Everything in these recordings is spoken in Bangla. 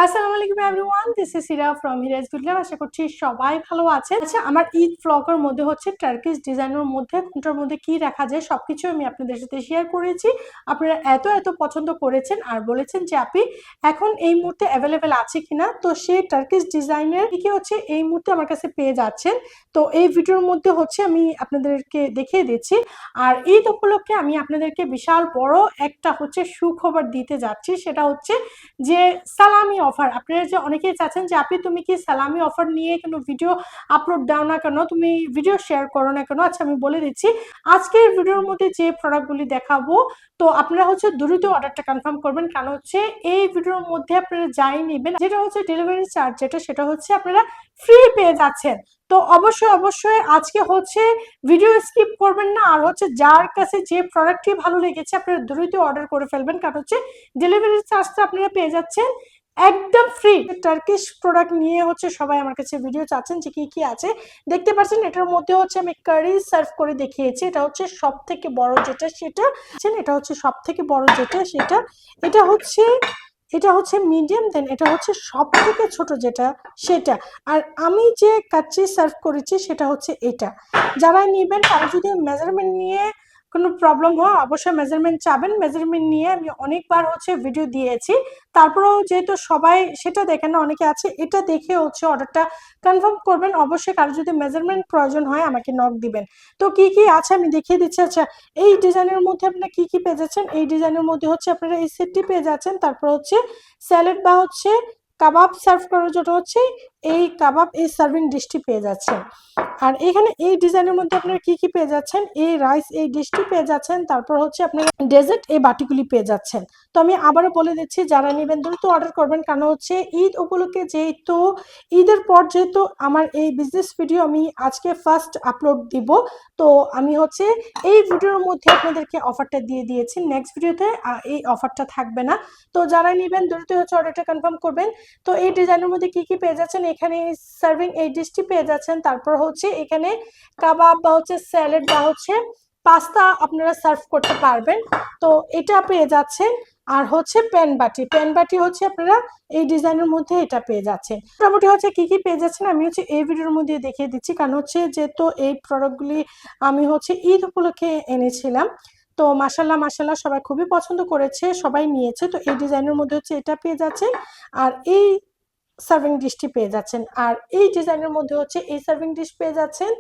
আসসালামু আলাইকুম everyone, this is Sira from হিরাজ video. আশা করছি সবাই ভালো আছেন। আচ্ছা, আমার ঈদ ব্লগের মধ্যে হচ্ছে টার্কিশ ডিজাইনের মধ্যে কোনটার মধ্যে কি রাখা যায় সবকিছু আমি আপনাদের সাথে শেয়ার করেছি। আপনারা এত পছন্দ করেছেন আর বলেছেন যে আপনি এখন এই মুহূর্তে অ্যাভেলেবেল আছে কিনা। তো সেই টার্কিশ ডিজাইনের কি হচ্ছে এই মুহূর্তে আমার কাছে পেয়ে যাচ্ছেন। তো এই ভিডিওর মধ্যে হচ্ছে আমি আপনাদেরকে দেখিয়ে দিচ্ছি। আর ঈদ উপলক্ষে আমি আপনাদেরকে বিশাল বড় একটা হচ্ছে সুখবর দিতে যাচ্ছি। সেটা হচ্ছে যে সালামি অফার। আপনারা যে অনেকেই চাচ্ছেন যে আপনি তুমি কি সালামি অফার নিয়ে কোনো ভিডিও আপলোড দাও না কেন, তুমি ভিডিও শেয়ার করো না কেন। আচ্ছা, আমি বলে দিচ্ছি আজকের ভিডিওর মধ্যে যে প্রোডাক্টগুলি দেখাবো, তো আপনারা হচ্ছে দ্রুত অর্ডারটা কনফার্ম করবেন। কারণ হচ্ছে এই ভিডিওর মধ্যে আপনারা যাই নেবেন, যেটা হচ্ছে ডেলিভারি চার্জ, সেটা হচ্ছে আপনারা ফ্রি পেয়ে যাচ্ছেন। তো অবশ্যই আজকে হচ্ছে ভিডিও স্কিপ করবেন না। আর হচ্ছে যার কাছে যে প্রোডাক্টটি ভালো লেগেছে আপনারা দ্রুত অর্ডার করে ফেলবেন, কারণ হচ্ছে ডেলিভারি চার্জটা আপনারা পেয়ে যাচ্ছেন একদম ফ্রি। টার্কিশ প্রোডাক্ট নিয়ে হচ্ছে সবাই আমার কাছে ভিডিও চাচ্ছেন যে কি কি আছে। দেখতে পাচ্ছেন এটার মধ্যে হচ্ছে আমি কারি সার্ভ করে দেখিয়েছি। এটা হচ্ছে সব থেকে বড় যেটা সেটা, এটা হচ্ছে সব থেকে বড় যেটা সেটা, এটা হচ্ছে মিডিয়াম, দেন এটা হচ্ছে সব থেকে ছোট যেটা সেটা। আর আমি যে কাচ্চি সার্ভ করেছি সেটা হচ্ছে এটা। যারা নেবেন তারা যদি মেজারমেন্ট নিয়ে কোনো প্রবলেম হয় অবশ্যই মেজারমেন্ট চাবেন। মেজারমেন্ট নিয়ে আমি অনেকবার হচ্ছে ভিডিও দিয়েছি, তারপরেও যেহেতু সবাই সেটা দেখেন না, অনেকে আছে এটা দেখে হচ্ছে অর্ডারটা কনফার্ম করবেন। অবশ্যই কারো যদি মেজারমেন্ট প্রয়োজন হয় আমাকে নক দিবেন। তো কি কি আছে আমি দেখিয়ে দিচ্ছি। আচ্ছা, এই ডিজাইনের মধ্যে আপনারা কি কি পেয়ে যাচ্ছেন, এই ডিজাইনের মধ্যে হচ্ছে আপনারা এই সেটটি পেয়ে যাচ্ছেন। তারপর হচ্ছে স্যালাড বা হচ্ছে কাবাব সার্ভ করার জন্য হচ্ছে এই কাবাব এই সার্ভিং ডিশটি পেয়ে যাচ্ছেন। আর এখানে এই ডিজাইনের মধ্যে আপনারা কি কি পেয়ে যাচ্ছেন, এই রাইস এই ডিশটি পেয়ে যাচ্ছেন। তারপর হচ্ছে আপনারা ডেজার্ট এই বাটিগুলি পেয়ে যাচ্ছেন। তো আমি আবারও বলে দিচ্ছি যারা নেবেন দ্রুত অর্ডার করবেন, কারণ হচ্ছে ঈদ উপলক্ষে যেহেতু ঈদের পর যেহেতু আমার এই বিজনেস ভিডিও আমি আজকে ফার্স্ট আপলোড দিব, তো আমি হচ্ছে এই ভিডিওর মধ্যে আপনাদেরকে অফারটা দিয়ে দিয়েছি। নেক্সট ভিডিওতে এই অফারটা থাকবে না। তো যারা নেবেন দ্রুত হচ্ছে অর্ডারটা কনফার্ম করবেন। তো এই ডিজাইনের মধ্যে কি কি পেয়ে যাচ্ছেন, এখানে সার্ভিং এই ডিশটি পেয়ে যাচ্ছেন। তারপর হচ্ছে এখানে কাবাব বা হচ্ছে স্যালাড বা হচ্ছে পাস্তা আপনারা সার্ভ করতে পারবেন, তো এটা পেয়ে যাচ্ছেন। আর হচ্ছে প্যান বাটি হচ্ছে আপনারা এই ডিজাইনের মধ্যে এটা পেয়ে যাচ্ছেন। মোটামুটি হচ্ছে কি কি পেয়ে যাচ্ছেন আমি হচ্ছে এই ভিডিওর মধ্যে দেখিয়ে দিচ্ছি, কারণ হচ্ছে যেহেতু এই প্রোডাক্টগুলি আমি হচ্ছে ঈদ উপলক্ষে এনেছিলাম। তো মাশাল্লাহ সবাই খুবই পছন্দ করেছে, সবাই নিয়েছে। তো এই ডিজাইনের মধ্যে হচ্ছে এটা পেয়ে যাচ্ছেন, আর এই সার্ভিং ডিশটি পেয়ে যাচ্ছেন। আর এই ডিজাইনের মধ্যে হচ্ছে এই সার্ভিং ডিশ পেয়ে যাচ্ছেন।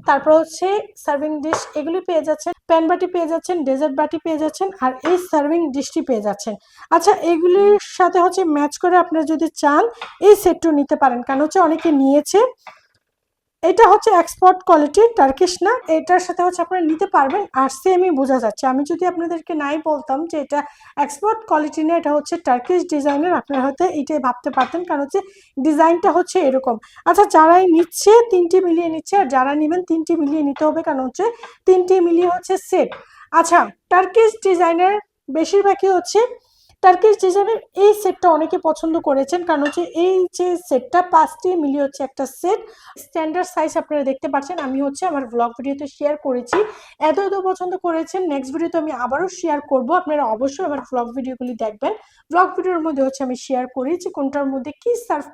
তারপর হচ্ছে সার্ভিং ডিশ এগুলি পেয়ে যাচ্ছেন, প্যান বাটি পেয়ে যাচ্ছেন, ডেজার্ট বাটি পেয়ে যাচ্ছেন, আর এই সার্ভিং ডিশটি পেয়ে যাচ্ছেন। আচ্ছা, এগুলির সাথে হচ্ছে ম্যাচ করে আপনারা যদি চান এই সেটটা নিতে পারেন, কারণ হচ্ছে অনেকে নিয়েছে। এটা হচ্ছে এক্সপোর্ট কোয়ালিটি, টার্কিশ না। এটার সাথে হচ্ছে আপনারা নিতে পারবেন, আর সেমই বোঝা যাচ্ছে। আমি যদি আপনাদেরকে নাই বলতাম যে এটা এক্সপোর্ট কোয়ালিটি না, এটা হচ্ছে টার্কিশ ডিজাইনের, আপনারা হয়তো এইটাই ভাবতে পারতেন, কারণ হচ্ছে ডিজাইনটা হচ্ছে এরকম। আচ্ছা, যারাই নিচ্ছে তিনটি মিলিয়ে নিচ্ছে, আর যারা নেবেন তিনটি মিলিয়ে নিতে হবে, কারণ হচ্ছে তিনটি মিলিয়ে হচ্ছে সেট। আচ্ছা, টার্কিশ ডিজাইনের বেশিরভাগই হচ্ছে টার্কিশ ডিজাইনের এই সেটটা অনেকে পছন্দ করেছেন, কারণ হচ্ছে এই যে সেটটা 5টি মিলিয়ে হচ্ছে একটা সেট। স্ট্যান্ডার্ড সাইজ আপনারা দেখতে পাচ্ছেন, আমি হচ্ছে আমার ব্লগ ভিডিওতে শেয়ার করেছি। এত পছন্দ করেছেন, নেক্সট ভিডিওতে আমি আবারও শেয়ার করব। আপনারা অবশ্যই আমার ব্লগ ভিডিওগুলি দেখবেন। ব্লগ ভিডিওর মধ্যে হচ্ছে আমি শেয়ার করি যে কোনটার মধ্যে কি সার্ভ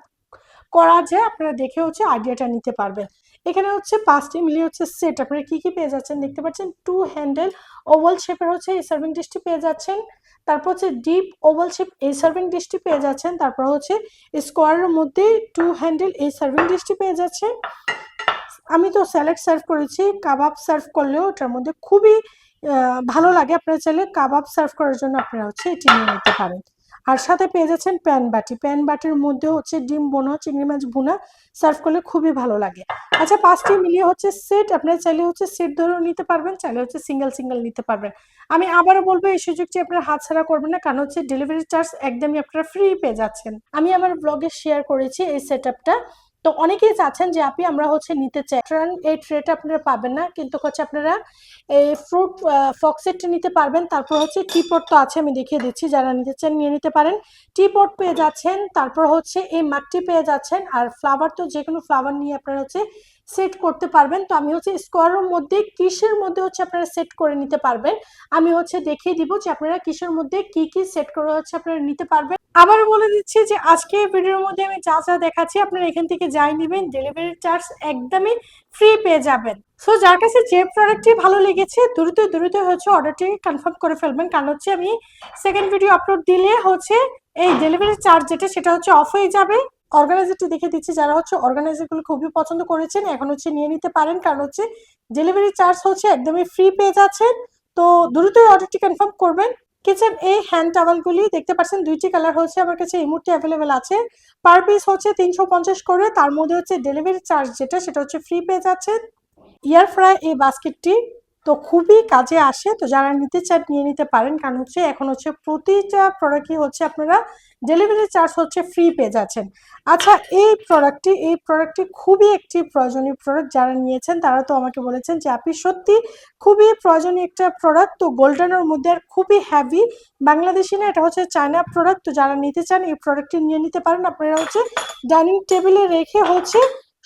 করা যায়, আপনারা দেখে হচ্ছে আইডিয়াটা নিতে পারবেন। এখানে হচ্ছে 5টি মিলিয়ে হচ্ছে সেট। আপনারা কি কি পেয়ে যাচ্ছেন দেখতে পাচ্ছেন, 2 হ্যান্ডেল ওভাল শেপের হচ্ছে এই সার্ভিং ডিশটি পেয়ে যাচ্ছেন। তারপর হচ্ছে ডিপ ওভাল শেপ এই সার্ভিং ডিশটি পেয়ে যাচ্ছেন। তারপর হচ্ছে স্কোয়ারের মধ্যে 2 হ্যান্ডেল এই সার্ভিং ডিশটি পেয়ে যাচ্ছেন। আমি তো স্যালাড সার্ভ করেছি, কাবাব সার্ভ করলেও ওটার মধ্যে খুবই ভালো লাগে। আপনারা চাইলে কাবাব সার্ভ করার জন্য আপনারা হচ্ছে এটি নিয়ে নিতে পারেন। আর সাথে পেয়ে যাচ্ছেন প্যান বাটির মধ্যে হচ্ছে ডিম বোনা চিংড়ি মাছ ভুনা সার্ভ করলে খুবই ভালো লাগে। আচ্ছা, 5টি মিলিয়ে হচ্ছে সেট। আপনারা চাইলে হচ্ছে সেট ধরেও নিতে পারবেন, চাইলে হচ্ছে সিঙ্গেল নিতে পারবেন। আমি আবারও বলবো এই সুযোগটি আপনারা হাতছাড়া করবেন না, কারণ হচ্ছে ডেলিভারি চার্জ একদমই আপনারা ফ্রি পেয়ে যাচ্ছেন। আমি আমার ব্লগে শেয়ার করেছি এই সেটআপটা। তো অনেকেই চাচ্ছেন যে আপনি আমরা হচ্ছে নিতে চাই, এই ট্রেটা আপনারা পাবেন না, কিন্তু হচ্ছে আপনারা এই ফ্রুট ফক্সেটটা নিতে পারবেন। তারপর হচ্ছে টিপট তো আছে, আমি দেখিয়ে দিচ্ছি, যারা নিতে চান নিয়ে নিতে পারেন। টিপট পেয়ে যাচ্ছেন, তারপর হচ্ছে এই মাগটি পেয়ে যাচ্ছেন, আর ফ্লাওয়ার তো যে কোনো ফ্লাওয়ার নিয়ে আপনারা হচ্ছে সেট করতে পারবেন। তো আমি হচ্ছে স্কোয়ারের মধ্যে কিসের মধ্যে হচ্ছে আপনারা সেট করে নিতে পারবেন, আমি হচ্ছে দেখিয়ে দিব যে আপনারা কিসের মধ্যে কি কি সেট করে হচ্ছে আপনারা নিতে পারবেন। আবার বলে দিচ্ছি যে আজকে ভিডিওর মধ্যে আমি যা যা দেখাচ্ছি আপনারা এখান থেকে যাই নেবেন, ডেলিভারি চার্জ একদমই ফ্রি পেয়ে যাবেন। সো যার কাছে যে প্রোডাক্টটি ভালো লেগেছে দ্রুত দ্রুত হচ্ছে অর্ডারটি কনফার্ম করে ফেলবেন, কারণ হচ্ছে আমি সেকেন্ড ভিডিও আপলোড দিলে হচ্ছে এই ডেলিভারি চার্জ যেটা সেটা হচ্ছে অফ হয়ে যাবে। অর্গানাইজারটি দেখে দিচ্ছি, যারা হচ্ছে অর্গানাইজারগুলো খুবই পছন্দ করেছেন এখন হচ্ছে নিয়ে নিতে পারেন, কারণ হচ্ছে ডেলিভারি চার্জ হচ্ছে একদমই ফ্রি পেয়ে যাচ্ছেন। তো দ্রুতই অর্ডারটি কনফার্ম করবেন। কিচেন এই হ্যান্ড টাওয়ালগুলি দেখতে পাচ্ছেন দুইটি কালার হচ্ছে আমার কাছে এই মুহূর্তে অ্যাভেলেবেল আছে। পার পিস হচ্ছে 350 করে, তার মধ্যে হচ্ছে ডেলিভারি চার্জ যেটা সেটা হচ্ছে ফ্রি পেয়ে যাচ্ছেন। এয়ার ফ্রাই এই বাস্কেটটি তো খুবই কাজে আসে, তো যারা নিতে চান নিয়ে নিতে পারেন, কারণ হচ্ছে এখন হচ্ছে প্রতিটা প্রোডাক্টই হচ্ছে আপনারা ডেলিভারি চার্জ হচ্ছে ফ্রি পেয়ে যাচ্ছেন। আচ্ছা, এই প্রোডাক্টটি খুবই একটি প্রয়োজনীয় প্রোডাক্ট, যারা নিয়েছেন তারা তো আমাকে বলেছেন যে আপনি সত্যি খুবই প্রয়োজনীয় একটা প্রোডাক্ট। তো গোল্ডেনের মধ্যে আর খুবই হ্যাভি, বাংলাদেশি না, এটা হচ্ছে চায়না প্রোডাক্ট। তো যারা নিতে চান এই প্রোডাক্টটি নিয়ে নিতে পারেন। আপনারা হচ্ছে ডাইনিং টেবিলে রেখে হচ্ছে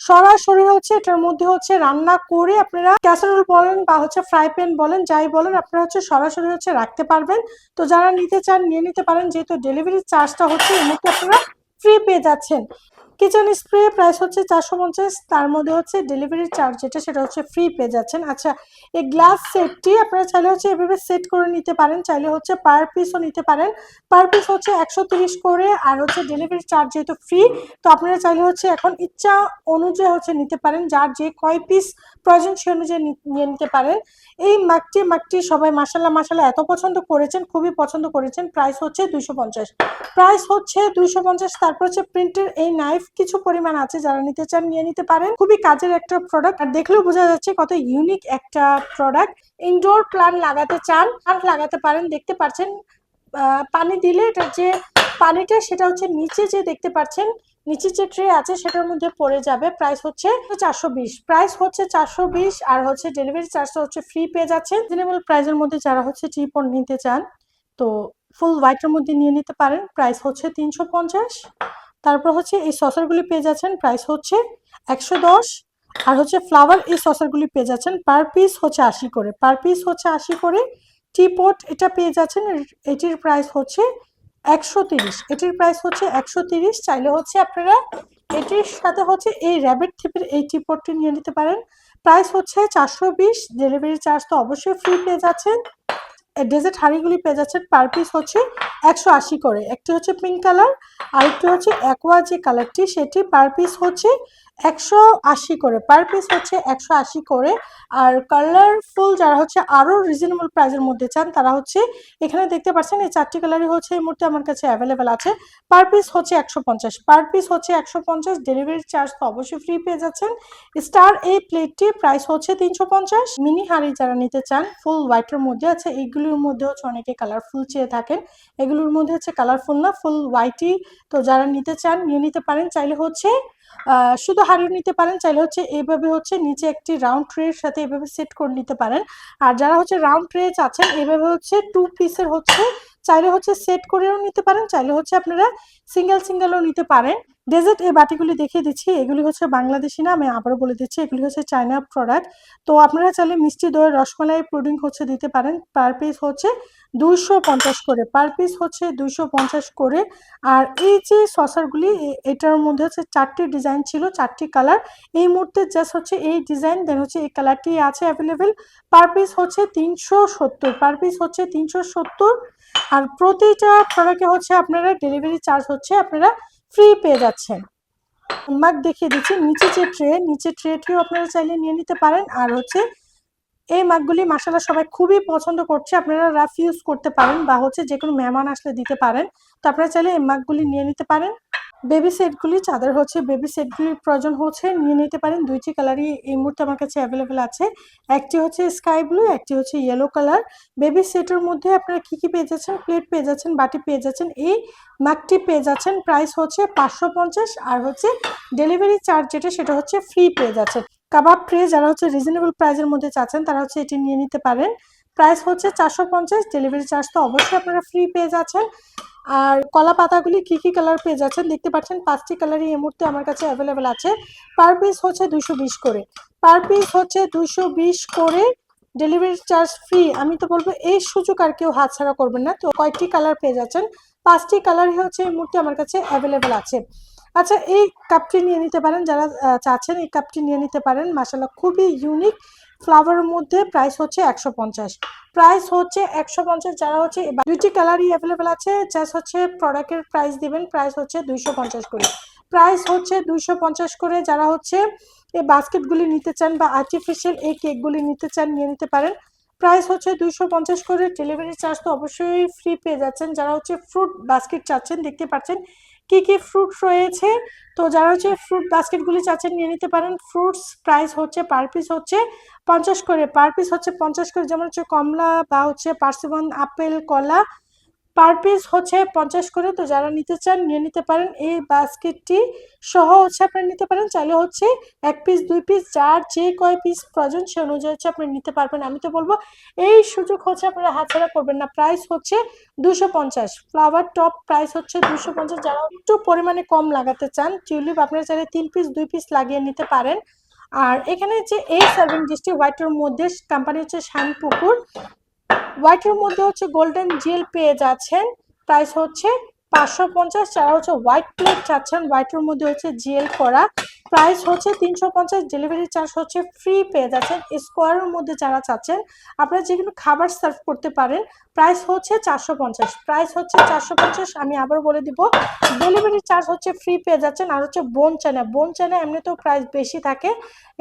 সরাসরি হচ্ছে এটার মধ্যে হচ্ছে রান্না করে আপনারা ক্যাসারোল বলেন বা হচ্ছে ফ্রাই প্যান বলেন যাই বলেন আপনারা হচ্ছে সরাসরি হচ্ছে রাখতে পারবেন। তো যারা নিতে চান নিয়ে নিতে পারেন, যেহেতু ডেলিভারি চার্জটা হচ্ছে এর মধ্যে আপনারা ফ্রি পেয়ে যাচ্ছেন। কিচেন স্প্রে প্রাইস হচ্ছে 450, তার মধ্যে হচ্ছে ডেলিভারি চার্জ যেটা সেটা হচ্ছে ফ্রি পেয়ে যাচ্ছেন। আচ্ছা, এই গ্লাস সেটটি আপনারা চাইলে হচ্ছে এভাবে সেট করে নিতে পারেন, চাইলে হচ্ছে পার পিসও নিতে পারেন। পার পিস হচ্ছে 130 করে, আর হচ্ছে ডেলিভারি চার্জ যেহেতু ফ্রি, তো আপনারা চাইলে হচ্ছে এখন ইচ্ছা অনুযায়ী হচ্ছে নিতে পারেন, যার যে কয় পিস প্রয়োজন সে অনুযায়ী নিয়ে নিতে পারেন। এই মাগটি সবাই মাসাল্লাহ মাসাল্লাহ এত পছন্দ করেছেন, খুবই পছন্দ করেছেন। প্রাইস হচ্ছে 250, প্রাইস হচ্ছে 250। তারপর হচ্ছে প্রিন্টের এই নাইফ কিছু পরিমাণ আছে, যারা নিতে চান নিয়ে নিতে পারেন। খুবই কাজের একটা প্রোডাক্ট, আর দেখলেও বোঝা যাচ্ছে কত ইউনিক একটা প্রোডাক্ট। ইনডোর প্লান্ট লাগাতে চান, প্লান্ট লাগাতে পারেন। দেখতে পাচ্ছেন পানি দিলে এটার যে পানিটা সেটা হচ্ছে নিচে যে দেখতে পাচ্ছেন নিচে যে ট্রে আছে সেটার মধ্যে পড়ে যাবে। প্রাইস হচ্ছে 420, প্রাইস হচ্ছে 420, আর হচ্ছে ডেলিভারি চার্জটা হচ্ছে ফ্রি পেয়ে যাচ্ছে। রিজনেবল প্রাইসের মধ্যে যারা হচ্ছে টি পট নিতে চান তো ফুল হোয়াইটের মধ্যে নিয়ে নিতে পারেন, প্রাইস হচ্ছে 350। তারপর হচ্ছে এই সসারগুলি পেয়ে যাচ্ছেন, প্রাইস হচ্ছে 110। আর হচ্ছে ফ্লাওয়ার এই সসারগুলি পেয়ে যাচ্ছেন পার পিস হচ্ছে 80 করে, পার পিস হচ্ছে 80 করে। টি পট এটা পেয়ে যাচ্ছেন, এটির প্রাইস হচ্ছে 130, এটির প্রাইস হচ্ছে 130। চাইলে হচ্ছে আপনারা এটির সাথে হচ্ছে এই র্যাবিট থিপের এই টি পটটি নিয়ে নিতে পারেন, প্রাইস হচ্ছে 420। ডেলিভারি চার্জ তো অবশ্যই ফ্রি পেয়ে যাচ্ছেন। ডেজার্ট হাঁড়িগুলি পেয়ে যাচ্ছেন পার পিস হচ্ছে 180 করে। একটি হচ্ছে পিঙ্ক কালার, আরেকটি হচ্ছে অ্যাকোয়া যে কালারটি সেটি পার পিস হচ্ছে 180 করে, পার পিস হচ্ছে 180 করে। আর কালারফুল যারা হচ্ছে আরো রিজনেবল প্রাইসের মধ্যে চান তারা হচ্ছে এখানে দেখতে পাচ্ছেন এই চারটি কালারই হচ্ছে এই মুহূর্তে আমার কাছে অ্যাভেলেবেল আছে। পার পিস হচ্ছে 150, পার পিস হচ্ছে 150। ডেলিভারি চার্জ তো অবশ্যই ফ্রি পেয়ে যাচ্ছেন। স্টার এই প্লেটটি প্রাইস হচ্ছে 350। মিনি হাঁড়ি যারা নিতে চান ফুল হোয়াইটের মধ্যে আছে, এইগুলোর মধ্যে হচ্ছে অনেকে কালারফুল চেয়ে থাকেন, এগুলোর মধ্যে হচ্ছে কালারফুল না ফুল হোয়াইটই। তো যারা নিতে চান নিয়ে নিতে পারেন, চাইলে হচ্ছে শুধু হাঁড়িও নিতে পারেন, চাইলে হচ্ছে এইভাবে হচ্ছে নিচে একটি রাউন্ড ট্রের সাথে এভাবে সেট করে নিতে পারেন। আর যারা হচ্ছে রাউন্ড ট্রে চাচ্ছেন এইভাবে হচ্ছে 2 পিসের হচ্ছে চাইলে হচ্ছে সেট করেও নিতে পারেন, চাইলে হচ্ছে আপনারা সিঙ্গেলও নিতে পারেন। ডেজার্ট এই বাটিগুলি দেখিয়ে দিচ্ছি, এগুলি হচ্ছে বাংলাদেশি না, আমি আবারও বলে দিচ্ছি এগুলি হচ্ছে চায়না প্রোডাক্ট। তো আপনারা চাইলে মিষ্টি দই রসমালাই পুডিং হচ্ছে দিতে পারেন, পার পিস হচ্ছে 250 করে, পার পিস হচ্ছে 250 করে। আর এই যে সসারগুলি এটার মধ্যে হচ্ছে 4টি ডিজাইন ছিল, 4টি কালার। এই মুহূর্তে জাস্ট হচ্ছে এই ডিজাইন দেন হচ্ছে এই কালারটি আছে অ্যাভেলেবেল। পার পিস হচ্ছে 370, পার পিস হচ্ছে 370। আর প্রতিটা প্রোডাক্টে হচ্ছে আপনারা ডেলিভারি চার্জ হচ্ছে আপনারা ফ্রি পেয়ে যাচ্ছেন। মাগ দেখিয়ে দিচ্ছি নিচে ট্রেটিও আপনারা চাইলে নিয়ে নিতে পারেন। আর হচ্ছে এই মাগগুলি মাশাআল্লাহ সবাই খুবই পছন্দ করছে, আপনারা রাফ ইউজ করতে পারেন বা হচ্ছে যে কোনো মেহমান আসলে দিতে পারেন। তো আপনারা চাইলে এই মাগগুলি নিয়ে নিতে পারেন। বেবি সেটগুলি যাদের হচ্ছে বেবি সেটগুলির প্রয়োজন হচ্ছে নিয়ে নিতে পারেন, দুইটি কালারই এই মুহূর্তে আমার কাছে অ্যাভেলেবেল আছে। একটি হচ্ছে স্কাই ব্লু, একটি হচ্ছে ইয়েলো কালার। বেবি সেটের মধ্যে আপনারা কি কি পেয়ে যাচ্ছেন, প্লেট পেয়ে যাচ্ছেন, বাটি পেয়ে যাচ্ছেন, এই মাগটি পেয়ে যাচ্ছেন। প্রাইস হচ্ছে 550, আর হচ্ছে ডেলিভারি চার্জ যেটা সেটা হচ্ছে ফ্রি পেয়ে যাচ্ছেন। কাবাব ট্রে যারা হচ্ছে রিজনেবল প্রাইসের মধ্যে চাচ্ছেন তারা হচ্ছে এটি নিয়ে নিতে পারেন, প্রাইস হচ্ছে 450। ডেলিভারি চার্জ তো অবশ্যই আপনারা ফ্রি পেয়ে যাচ্ছেন। আর কলা পাতাগুলি কি কি কালার পেয়ে যাচ্ছেন দেখতে পাচ্ছেন, 5টি কালারই এই মুহূর্তে আমার কাছে অ্যাভেলেবেল আছে। পার পিস হচ্ছে 220 করে, পার পিস হচ্ছে 220 করে। Delivery charge free. আমি তো বলবো এই সুযোগ আর কেউ হাতছাড়া করবেন না। তো কয়েকটি কালার পেয়ে যাচ্ছেন, 5টি কালারই হচ্ছে এই মুহূর্তে আমার কাছে অ্যাভেলেবেল আছে। আচ্ছা, এই কাপটি নিয়ে নিতে পারেন, যারা চাচ্ছেন এই কাপটি নিয়ে নিতে পারেন। মাশাআল্লাহ খুবই ইউনিক ফ্লাওয়ারের মধ্যে। প্রাইস হচ্ছে 150, প্রাইস হচ্ছে 150। যারা হচ্ছে 2টি কালারই অ্যাভেলেবেল আছে, জাস্ট হচ্ছে প্রোডাক্টের প্রাইস দিবেন। প্রাইস হচ্ছে 250 করে, প্রাইস হচ্ছে 250 করে। যারা হচ্ছে এই বাস্কেটগুলি নিতে চান বা আর্টিফিশিয়াল এই কেকগুলি নিতে চান নিয়ে নিতে পারেন। প্রাইস হচ্ছে 250 করে। ডেলিভারি চার্জ তো অবশ্যই ফ্রি পেয়ে যাচ্ছেন। যারা হচ্ছে ফ্রুট বাস্কেট চাচ্ছেন, দেখতে পাচ্ছেন কি কি ফ্রুট রয়েছে। তো যারা হচ্ছে ফ্রুট বাস্কেটগুলি চাচ্ছেন নিয়ে নিতে পারেন। ফ্রুটস প্রাইস হচ্ছে পার পিস হচ্ছে 50 করে, পার পিস হচ্ছে 50 করে। যেমন হচ্ছে কমলা বা হচ্ছে পার্সিমন, আপেল, কলা পার পিস হচ্ছে 50 করে। তো যারা নিতে চান নিয়ে নিতে পারেন। এই বাস্কেটটি সহ হচ্ছে আপনারা নিতে পারেন। চাইলে হচ্ছে 1 পিস 2 পিস যার যে কয় পিস প্রয়োজন সে অনুযায়ী হচ্ছে আপনি নিতে পারবেন। আমি তো বলবো এই সুযোগ হচ্ছে আপনারা হাতছাড়া করবেন না। প্রাইস হচ্ছে 250, ফ্লাওয়ার টপ প্রাইস হচ্ছে 250। যারা একটু পরিমাণে কম লাগাতে চান টিউলিপ আপনারা চাইলে 3 পিস 2 পিস লাগিয়ে নিতে পারেন। আর এখানে যে এই সার্ভিং ডিশটি হোয়াইটের মধ্যে, কোম্পানি হচ্ছে শানপুকুর, হোয়াইটের মধ্যে হচ্ছে গোল্ডেন জেল পেয়ে যাচ্ছেন। প্রাইস হচ্ছে 550। যারা হচ্ছে হোয়াইট প্লেট চাচ্ছেন, হোয়াইটের মধ্যে হচ্ছে জেল করা, প্রাইস হচ্ছে 350। ডেলিভারি চার্জ হচ্ছে ফ্রি পেয়ে যাচ্ছেন। স্কোয়ারের মধ্যে যারা চাচ্ছেন আপনারা যে কোনো খাবার সার্ভ করতে পারেন, প্রাইস হচ্ছে 450, প্রাইস হচ্ছে 450। আমি আবার বলে দিব, ডেলিভারি চার্জ হচ্ছে ফ্রি পেয়ে যাচ্ছেন। আর হচ্ছে বোন চায়না, বোন চায়না এমনিতেও প্রাইস বেশি থাকে।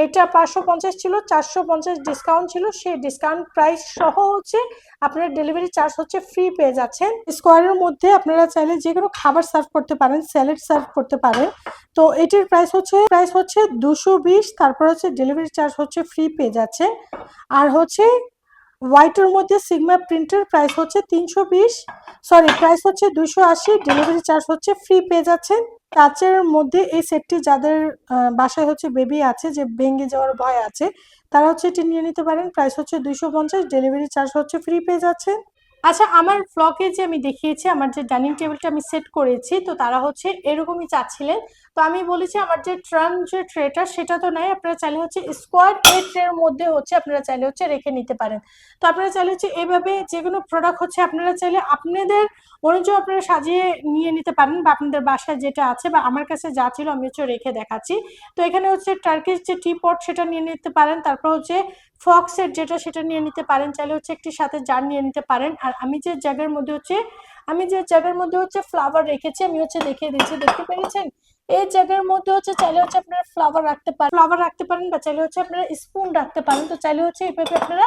এটা 550 ছিল, 450 ডিসকাউন্ট ছিল, সেই ডিসকাউন্ট প্রাইস সহ হচ্ছে আপনারা ডেলিভারি চার্জ হচ্ছে ফ্রি পেয়ে যাচ্ছেন। স্কোয়ারের মধ্যে আপনারা চাইলে যে কোনো খাবার সার্ভ করতে পারেন, স্যালাড সার্ভ করতে পারেন। তো এটির প্রাইস হচ্ছে 220, তারপর হচ্ছে ডেলিভারি চার্জ হচ্ছে ফ্রি পেয়ে যাচ্ছে। আর হচ্ছে হোয়াইটের মধ্যে সিগমা প্রিন্টের প্রাইস হচ্ছে 320, সরি প্রাইস হচ্ছে 280, ডেলিভারি চার্জ হচ্ছে ফ্রি পেয়ে যাচ্ছেন। কাচের মধ্যে এই সেটটি যাদের বাসায় হচ্ছে বেবি আছে যে ভেঙে যাওয়ার ভয় আছে, তারা হচ্ছে এটি নিয়ে নিতে পারেন। প্রাইস হচ্ছে 250, ডেলিভারি চার্জ হচ্ছে ফ্রি পেয়ে যাচ্ছে। আচ্ছা, আমার ব্লগে যে আমি দেখিয়েছি আমার যে ডাইনিং টেবিলটা আমি সেট করেছি, তো তারা হচ্ছে এরকমই চাচ্ছিলেন। তো আমি বলেছি আমার যে ট্রাম যে ট্রেটা সেটা তো নাই, আপনারা চাইলে হচ্ছে স্কোয়ার এ ট্রের মধ্যে হচ্ছে আপনারা চাইলে হচ্ছে রেখে নিতে পারেন। তো আপনারা চাইলে হচ্ছে এভাবে যে কোনো প্রোডাক্ট হচ্ছে আপনারা চাইলে আপনাদের অনুযায়ী আপনারা সাজিয়ে নিয়ে নিতে পারেন, বা আপনাদের বাসায় যেটা আছে বা আমার কাছে যা ছিল আমি হচ্ছে রেখে দেখাচ্ছি। তো এখানে হচ্ছে টার্কিশ যে টি পট সেটা নিয়ে নিতে পারেন, তারপর হচ্ছে ফক্সের যেটা সেটা নিয়ে নিতে পারেন, চাইলে হচ্ছে একটি সাথে জার নিয়ে নিতে পারেন। আর আমি যে জায়গার মধ্যে হচ্ছে ফ্লাওয়ার রেখেছি আমি হচ্ছে দেখিয়ে দিচ্ছি, দেখতে পেরেছেন? এই জায়গার মধ্যে হচ্ছে চাইলে হচ্ছে আপনারা ফ্লাওয়ার রাখতে পারেন বা চাইলে হচ্ছে আপনারা স্পুন রাখতে পারেন। তো চাইলে হচ্ছে এইভাবে আপনারা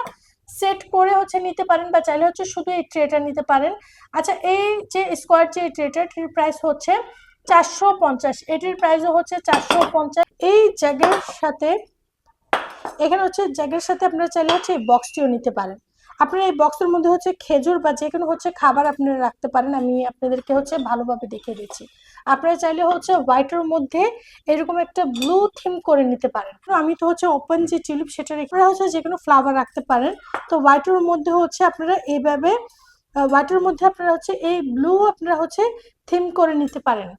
সেট করে হচ্ছে নিতে পারেন বা চাইলে হচ্ছে শুধু এই ট্রেটা নিতে পারেন। আচ্ছা, এই যে স্কোয়ার যে ট্রেটার প্রাইস হচ্ছে 450, এটির প্রাইসও হচ্ছে 450। এই জায়গার সাথে এখানে হচ্ছে জায়গার সাথে আপনারা চাইলে হচ্ছে এই বক্সটিও নিতে পারেন। আপনারা এই বক্সের মধ্যে হচ্ছে খেজুর বা যে কোনো হচ্ছে খাবার আপনারা রাখতে পারেন। আমি আপনাদেরকে হচ্ছে ভালোভাবে দেখিয়ে দিচ্ছি। আপনারা চাইলে হচ্ছে হোয়াইটের মধ্যে এরকম একটা ব্লু থিম করে নিতে পারেন। আমি তো হচ্ছে ওপেন যে টিউলিপ সেটা রেখে, আপনারা হচ্ছে যে কোনো ফ্লাওয়ার রাখতে পারেন। তো হোয়াইটের মধ্যে হচ্ছে আপনারা এইভাবে হোয়াইটের মধ্যে আপনারা হচ্ছে এই ব্লু আপনারা হচ্ছে থিম করে নিতে পারেন।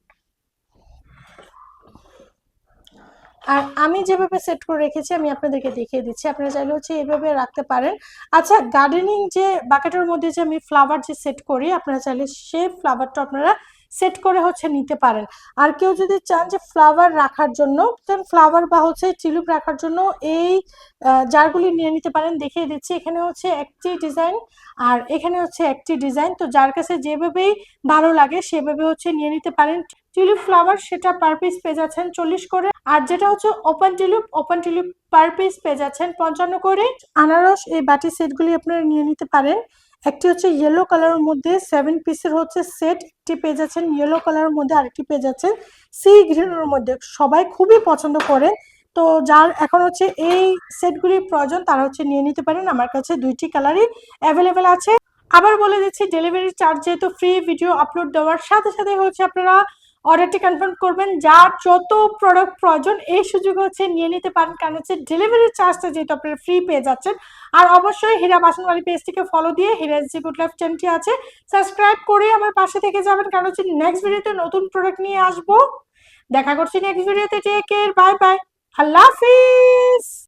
আর আমি যেভাবে সেট করে রেখেছি আমি আপনাদেরকে দেখিয়ে দিচ্ছি, আপনারা চাইলে হচ্ছে এইভাবে রাখতে পারেন। আচ্ছা, গার্ডেনিং যে বাকেটের মধ্যে যে আমি ফ্লাওয়ার যে সেট করি, আপনারা চাইলে সেই ফ্লাওয়ারটা আপনারা সেট করে হচ্ছে নিতে পারেন। আর কেউ যদি চান যে ফ্লাওয়ার রাখার জন্য, ফ্লাওয়ার বা হচ্ছে টিউলিপ রাখার জন্য এই জারগুলি নিয়ে নিতে পারেন। দেখিয়ে দিচ্ছি, এখানে হচ্ছে একটি ডিজাইন আর এখানে হচ্ছে একটি ডিজাইন। তো যার কাছে যেভাবেই ভালো লাগে সেভাবে হচ্ছে নিয়ে নিতে পারেন। টিউলিপ ফ্লাওয়ার সেটা পার পিস পেয়ে যাচ্ছেন 40 করে। আর যেটা হচ্ছে ওপেন টিউলিপ পার পিস পেয়ে যাচ্ছেন 55 করে। আনারস এই বাটি সেটগুলি আপনারা নিয়ে নিতে পারেন। একটি হচ্ছে ইয়েলো কালারের মধ্যে 7 পিসের হচ্ছে সেট, একটি পেয়ে যাচ্ছেন ইয়েলো কালারের মধ্যে, আরেকটি পেয়ে যাচ্ছেন সি গ্রিনের মধ্যে। সবাই খুবই পছন্দ করে। তো যার এখন হচ্ছে এই সেটগুলির প্রয়োজন তারা হচ্ছে নিয়ে নিতে পারেন। আমার কাছে 2টি কালারই অ্যাভেলেবেল আছে। আবার বলে দিচ্ছি, ডেলিভারি চার্জ যেহেতু ফ্রি, ভিডিও আপলোড দেওয়ার সাথে সাথে হচ্ছে আপনারা অর্ডারটি কনফার্ম করবেন। যার যত প্রোডাক্ট প্রয়োজন এই সুযোগ হচ্ছে নিয়ে নিতে পারেন, কারণ হচ্ছে ডেলিভারি চার্জটা যেহেতু আপনারা ফ্রি পেয়ে যাচ্ছেন। আর অবশ্যই হীরা বাসনবাড়ি পেজটিকে ফলো দিয়ে হীরা ইজি গুড লাইফ চ্যানেলটি আছে সাবস্ক্রাইব করে আমার পাশে থেকে যাবেন, কারণ হচ্ছে নেক্সট ভিডিওতে নতুন প্রোডাক্ট নিয়ে আসবো। দেখা করছি নেক্সট ভিডিওতে। টেক কেয়ার, বাই বাই, আল্লাহ হাফিজ।